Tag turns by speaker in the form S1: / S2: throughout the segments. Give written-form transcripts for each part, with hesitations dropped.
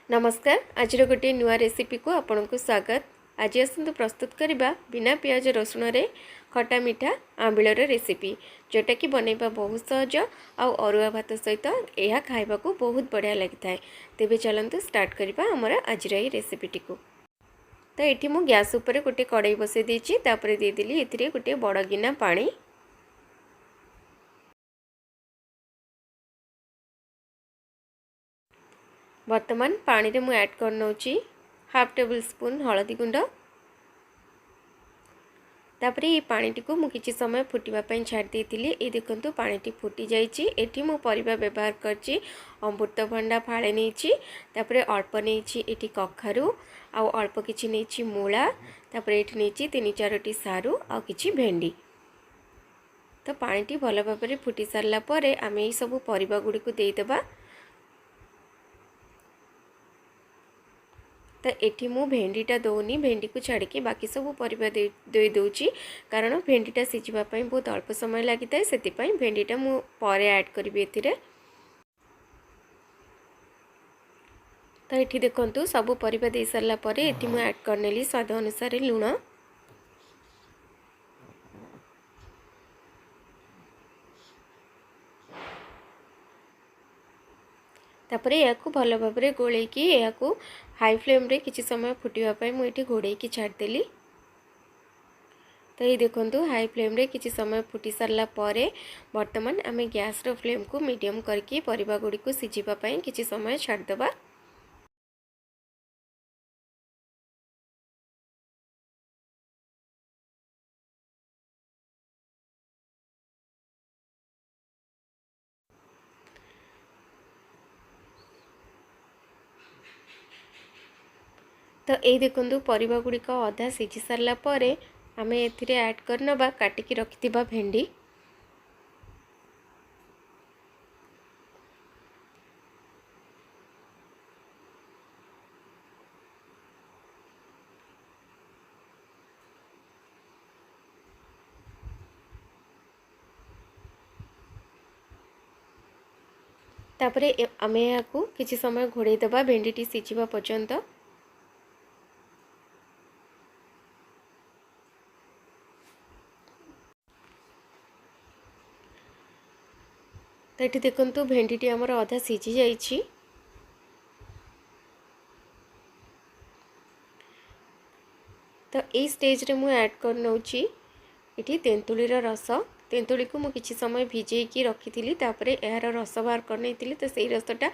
S1: नमस्कार। आज गोटे नुआ रेसिपी को आपन को स्वागत। आज आसतु प्रस्तुत करबा बिना प्याज रसुण रे खटा मीठा आंबिल रेसिपी, जोटा कि बनैबा बहुत सहज आउ अरुआ भात सहित यह खाइबा को बहुत बढ़िया लगी थाए। तेबे चलंतु स्टार्ट करबा हमर आज रे रेसिपीटी को। तो एठी मु गैस ऊपर गोटे कड़ाई बसे देछि, तापरे दे देली एथिरे गोटे बड़ गिना पानी। वर्तमान पानी रे मु ऐड कर नउची हाफ टेबल स्पून हळदी गुंड। तापरे ये पानी टी मु किछि समय फुटिबा पई छाड़ देइतिली। ए देखंतु पानी टी फुटी जाइछि। एठी मु परिबा व्यवहार करछि, अमृतभंडा फाळे नेछि, तापरे अल्प नेछि एठी कखारु आ अल्प किछि नेछि मूला, तापरे एठी नेछि 3-4 टी सारू आ किछि भेंडी। तो पानी टी भल भाबरे फुटी सारला परे आमे ए सब परिबा गुडी को देइ देबा। तो एठी मु भेंडीटा दौनी, भेंडी को छाड़ी के बाकी सब परिबा दे दउची, कारण भेंडीटा सिझिबा पई बहुत अल्प समय लागि थाए। सेति पई भेंडीटा मु परे ऐड करबी एथिरे। तो एठी देखंतु सब परिबा दे सरला परे एठी मु ऐड करनेली स्वाद अनुसार लूण। तापरे याकू भल भाबरे गोले की याकू हाई फ्लेम रे किछि समय फुटिबा पई मु एठी घोड़े की छाड़ देली। तो ये देखंतु हाई फ्लेम रे किछि समय फुटी सरला परे वर्तमान आमे गैस रो फ्लेम को मीडियम करके परिबा गुडी को सिझिबा पई किछि समय छाड़ दबा। तो ये देखंतु परिबा गुडी को आधा सिझी सरला परे आमे एथिरे ऐड करनबा काटिकी रखिथिबा भेंडी। तापरे आमे याकू किछि समय घोड़े दबा भेंडी टी सिझिबा पर्यंत। तो ये देखंतु भेंडी टी हमर आधा सिझी जाइछि। तो ये स्टेज रे मु ऐड कर नउची एठी तेंतुली रो रस। तेंतुली को मु किछि समय भिजे की रखिथिली, तापरे एहार रस बाहर कर नेतिली। तो सेही रसटा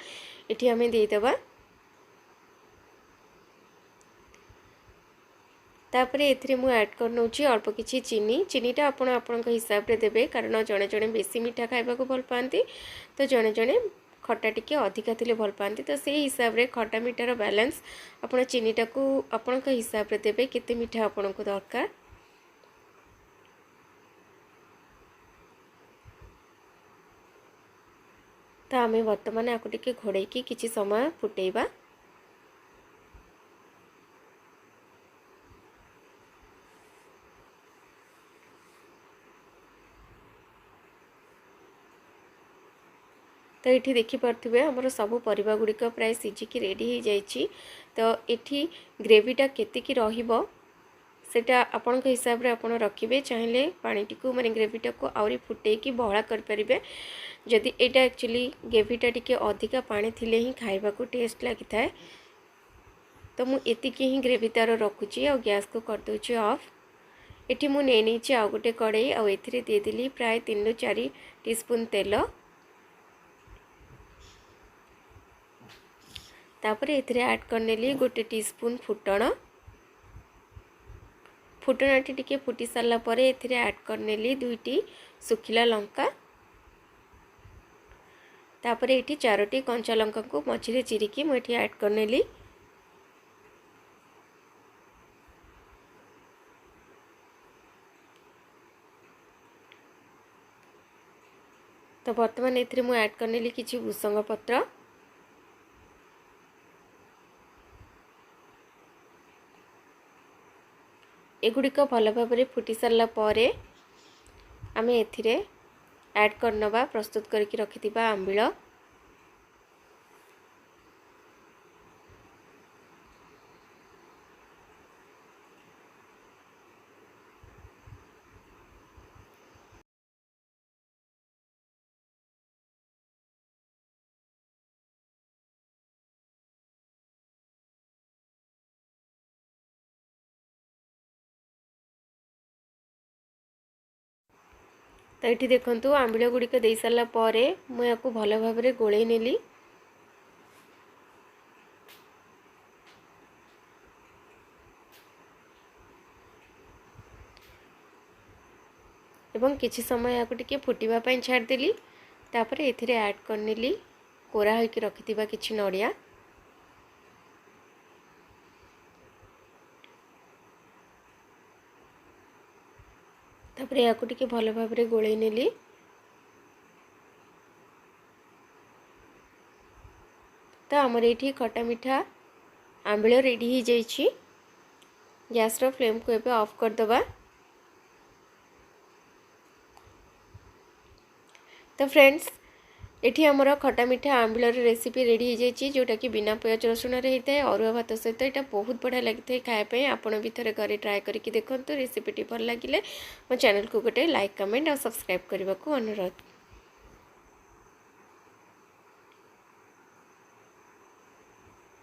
S1: एठी हमें दे देबा। तापरे एथिरे मु ऐड कर नउची अल्प किछि चीनी। चीनीटा आपण आपनक हिसाब रे देबे, कारण जणे जणे बेसी मीठा खाइबा को भल पांती, तो जणे जणे खट्टा टिके अधिका थिले भल पांती। तो सेही हिसाब रे खट्टा मीठार बैलेंस आपण चीनीटा को आपनक हिसाब रे देबे, केते मीठा आपनक दरकार। तो आमे वर्तमान आकु टिके घोड़े की किछि समय फुटेइबा। तो ये देखिपे आमर सब परिबा गुड़िक प्राय सिझिकी रेडी हो जाइए। तो ये ग्रेवीटा केतिकी रहिबो सेटा आपन हिसाब रे आपन रखिबे। चाहिले पानी टिको माने ग्रेवीटा को आउरी फुटेकी बहला कर परिबे। जदि एटा एक्चुअली ग्रेवीटा टिके अधिका पानी थिले ही खाइबा को टेस्ट लागि थाए। तो मु एतिकी ही ग्रेवी तार रखुची आ गैस को कर दोची ऑफ। एठी मु नै नीचे आ गोटे कड़ाई आ एथिरे दे देली प्राय 3-4 टीस्पून तेल। तापरे एथिरे ऐड करनेली गोटे टीस्पून फुटण। फुटणटी टिके फुटी सारला परे एथिरे ऐड करनेली 2टी सुखिला लंका। तापरे एठी 4टी कंचा लंका को मझिरे चिरिकी मु एठी ऐड करनेली। तो वर्तमान एथिरे मु ऐड करनेली किछि भुसंग पत्र। एगुड़िक भल भाव फुटी सारला परे आमे एथिरे ऐड करनबा प्रस्तुत करके रखिथिबा आंबिल। तो ये देखंतु आंबिल गुड़िक दे सारा पर मुझे भल भाव में गोले नेली। एवं किछि समय या टिके फुटिबा पई छाड़देली। तापर एथिरे ऐड करनेली कोरा होइके रखिथिबा किछि नडिया। तापर या टिके भल भाव में गोले नेली। तो आमर ये खटा मीठा आंबिल रेडी हो जाइए। गैस रो फ्लेम को एबे ऑफ कर दबा। तो फ्रेंड्स एठी आमर खटा मीठा आंबिल रेसिपी रेडी हो जाइए, जोटा कि बिना पियाज रसुण होता है। अरुआ भात सहित यहाँ बहुत बढ़िया लगी खायापी। आपड़ भी थे घरे ट्राए करके देखो। रेसिपीटी भल लगे मो चैनल को गोटे लाइक कमेंट और सब्सक्राइब करने को अनुरोध।